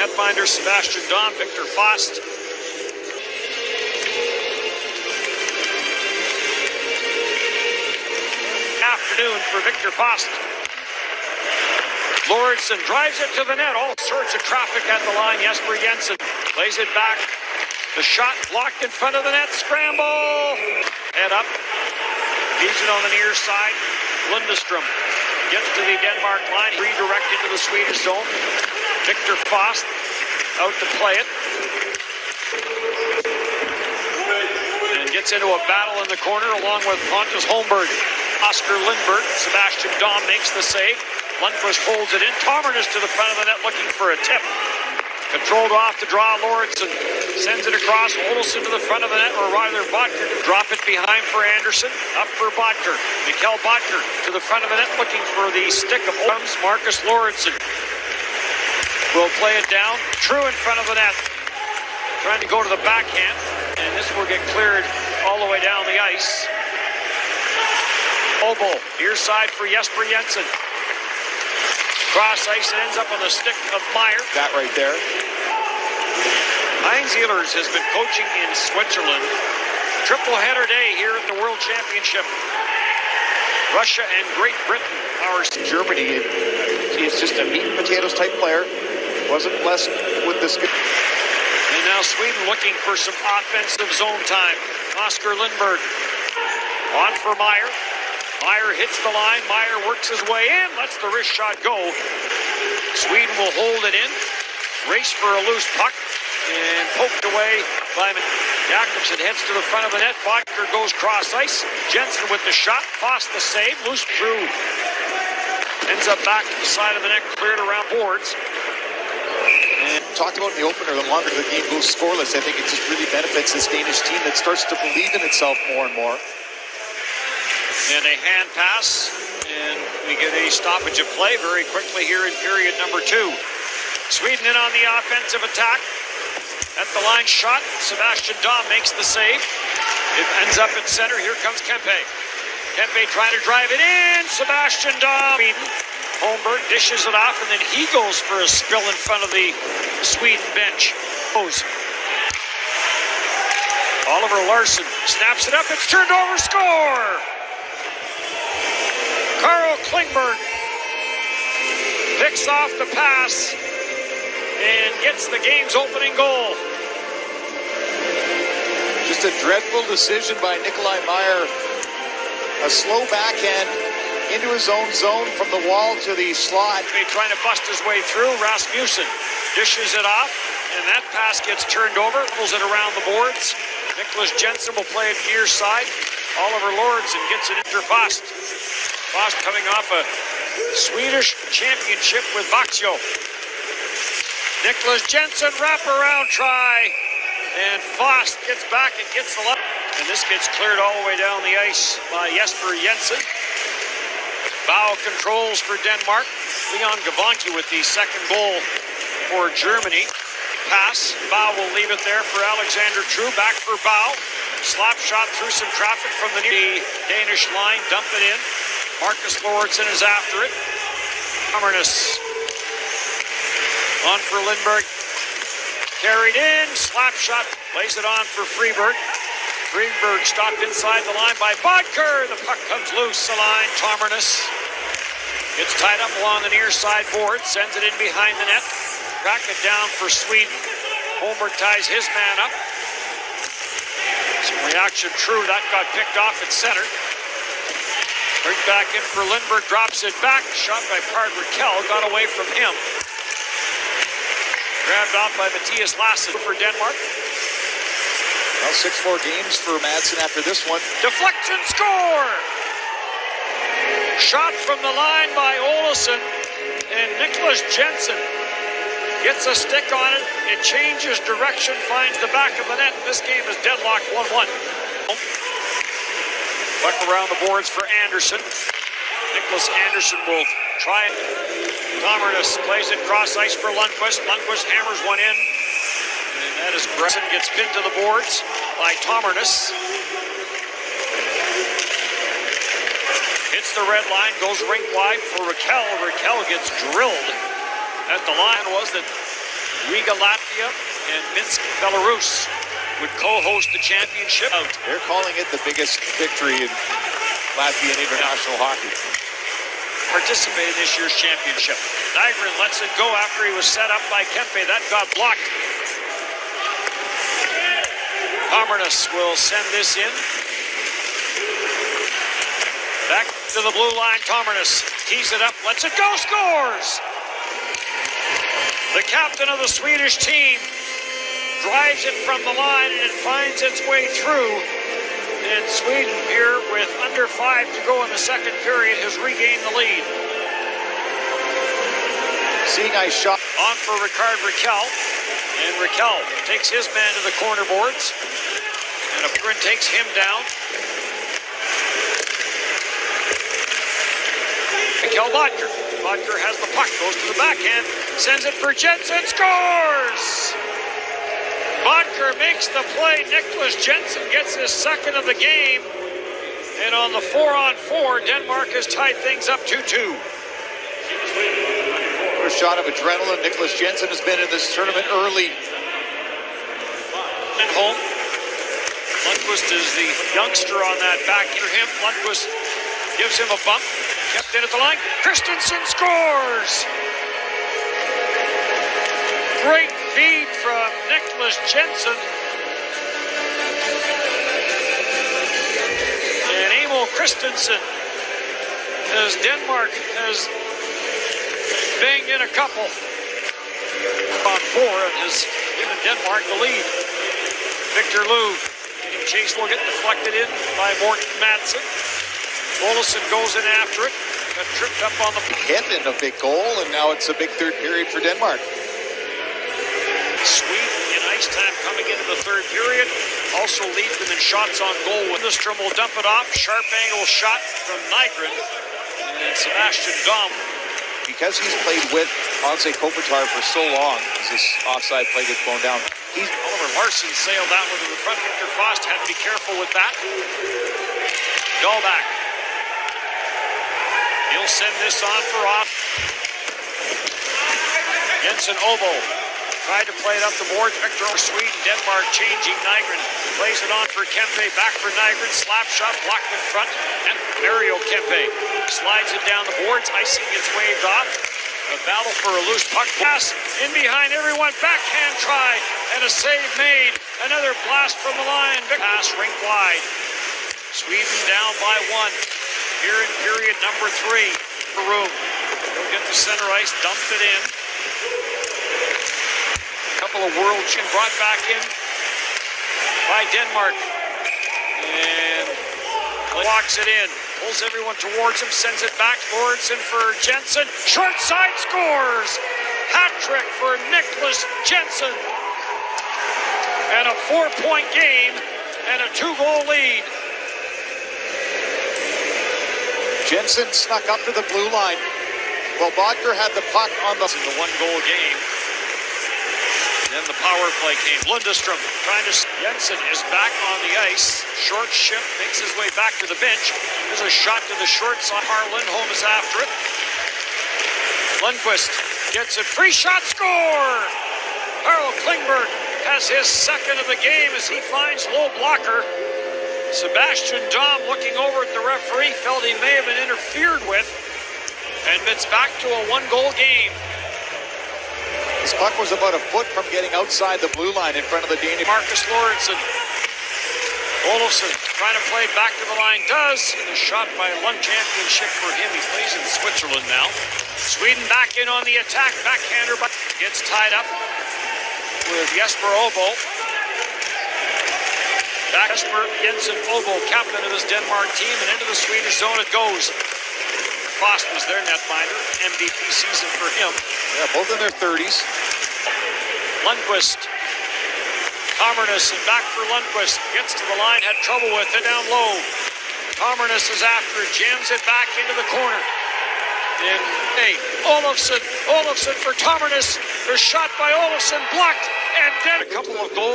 Netminder, Sebastian Dahm, Victor Fost. Afternoon for Victor Fost. Lauritsen drives it to the net. All sorts of traffic at the line. Jesper Jensen plays it back. The shot blocked in front of the net. Scramble. Head up. Leaves it on the near side. Lundestrom gets to the Denmark line. Redirected to the Swedish zone. Victor Fost out to play it. And gets into a battle in the corner along with Pontus Holmberg. Oscar Lindberg. Sebastian Dahm makes the save. Lundqvist holds it in. Tomernes to the front of the net looking for a tip. Controlled off the draw. Lauritsen sends it across. Olsson to the front of the net, or rather Bodker to drop it behind for Anderson. Up for Bodker. Mikkel Bodker to the front of the net looking for the stick of Olms. Marcus Lauritsen will play it down. True in front of the net. Trying to go to the backhand. And this will get cleared all the way down the ice. Obo, near side for Jesper Jensen. Cross ice, it ends up on the stick of Meyer. That right there. Heinz Ehlers has been coaching in Switzerland. Triple header day here at the World Championship. Russia and Great Britain are Germany. He's just a meat and potatoes type player. Wasn't blessed with this. And now Sweden looking for some offensive zone time. Oscar Lindberg on for Meyer. Meyer hits the line. Meyer works his way in. Lets the wrist shot go. Sweden will hold it in. Race for a loose puck. And poked away by Jakobsen. Heads to the front of the net. Bodker goes cross ice. Jensen with the shot. Fost the save. Loose through. Ends up back to the side of the net. Cleared around boards. And talked about in the opener, the longer the game goes scoreless, I think it just really benefits this Danish team that starts to believe in itself more and more. And a hand pass, and we get a stoppage of play very quickly here in period number 2. Sweden in on the offensive attack. At the line shot, Sebastian Dahm makes the save. It ends up at center. Here comes Kempe. Kempe trying to drive it in. Sebastian Dahm. Holmberg dishes it off, and then he goes for a spill in front of the Sweden bench. Oliver Larsson snaps it up. It's turned over. Score! Carl Klingberg picks off the pass and gets the game's opening goal. Just a dreadful decision by Nikolai Meyer. A slow backhand into his own zone from the wall to the slot. Trying to bust his way through. Rasmussen dishes it off, and that pass gets turned over, pulls it around the boards. Nicholas Jensen will play it near side. Oliver Lauritsen gets it into Fost. Fost coming off a Swedish championship with Vaxio. Nicholas Jensen wraparound try. And Fost gets back and gets the left. And this gets cleared all the way down the ice by Jesper Jensen. Bow controls for Denmark. Leon Gavanki with the second goal for Germany. Pass. Bow will leave it there for Alexander True. Back for Bow. Slap shot through some traffic from the Danish line. Dump it in. Marcus Lauritsen is after it. Tomernes on for Lindberg. Carried in. Slap shot. Lays it on for Freeberg. Freeberg stopped inside the line by Bodker. The puck comes loose. The line. Tomernes gets tied up along the near side board. Sends it in behind the net. Back it down for Sweden. Holmberg ties his man up. Some reaction. True. That got picked off at center. Right back in for Lindberg, drops it back. Shot by Raquel, got away from him. Grabbed off by Mattias Lassen for Denmark. Well, 6-4 games for Madsen after this one. Deflection score! Shot from the line by Olsson, and Nicholas Jensen gets a stick on it. It changes direction, finds the back of the net. This game is deadlocked 1-1. Puck around the boards for Anderson. Nicholas Anderson will try it. Tomernes plays it cross ice for Lundqvist. Lundqvist hammers one in. And that is Gresson gets pinned to the boards by Tomernes. Hits the red line, goes rink wide for Raquel. Raquel gets drilled at the line. Was that Riga, Latvia, and Minsk, Belarus would co-host the championship. They're calling it the biggest victory in Latvian international hockey. Participate in this year's championship. Nygren lets it go after he was set up by Kempe. That got blocked. Kamarnas will send this in. Back to the blue line, Kamarnas tees it up, lets it go, scores! The captain of the Swedish team drives it from the line and it finds its way through. And Sweden here with under 5 to go in the second period has regained the lead. See, nice shot. On for Ricard Raquel. And Raquel takes his man to the corner boards. And Upgren takes him down. Raquel Bodker. Bodker has the puck, goes to the backhand, sends it for Jensen, scores! Bodker makes the play. Nicholas Jensen gets his second of the game. And on the 4-on-4, Denmark has tied things up 2-2. First shot of adrenaline. Nicholas Jensen has been in this tournament early. At home. Lundqvist is the youngster on that back for him. Lundqvist gives him a bump. Kept in at the line. Christensen scores! Great feed from Nicholas Jensen. And Emil Christensen, as Denmark has banged in a couple on 4 and has given Denmark the lead. Victor Lou, chase will get deflected in by Morten Madsen. Olofsson goes in after it, got tripped up on the hit and a big goal, and now it's a big third period for Denmark. Sweden in ice time coming into the third period. Also leads them in shots on goal. Lindstrom will dump it off. Sharp angle shot from Nygren. And Sebastian Dom. Because he's played with Hanse Kopitar for so long, as this offside play gets blown down. Oliver Larsson sailed that one to the front. Victor Frost had to be careful with that. Dahlback. He'll send this on for off. Jensen Obo tried to play it up the board. Victor Sweden, Denmark changing. Nygren plays it on for Kempe. Back for Nygren. Slap shot blocked in front. And Mario Kempe slides it down the boards. Icing gets waved off. A battle for a loose puck. Pass in behind everyone. Backhand try. And a save made. Another blast from the line. Pass rink wide. Sweden down by 1. Here in period number 3 for room. He'll get the center ice. Dumped it in. Couple of world chin brought back in by Denmark, and locks it in, pulls everyone towards him, sends it back. Lawrenson for Jensen, short side, scores! Hat trick for Nicholas Jensen, and a 4-point game and a 2-goal lead. Jensen snuck up to the blue line. Well, Bodker had the puck on the 1-goal game. Then the power play came. Lundestrom trying to... Jensen is back on the ice. Short shift, makes his way back to the bench. There's a shot to the short side. Harl Lindholm is after it. Lundqvist gets it. Free shot, score! Carl Klingberg has his second of the game as he finds low blocker. Sebastian Dom looking over at the referee, felt he may have been interfered with. And it's back to a 1-goal game. This puck was about a foot from getting outside the blue line in front of the Danish. Marcus Lawrenson. Olofsson trying to play back to the line. Does. And a shot by a Lund championship for him. He plays in Switzerland now. Sweden back in on the attack. Backhander, but gets tied up with Jesper Obo. Back Jesper Jensen Obo, captain of his Denmark team, and into the Swedish zone it goes. Frost was their netminder. MVP season for him. Yeah, both in their 30s. Lundqvist. Kamarnas and back for Lundqvist. Gets to the line, had trouble with it down low. Kamarnas is after it, jams it back into the corner. And hey, Olofsson for Kamarnas. There's shot by Olofsson, blocked, and then a couple of goals.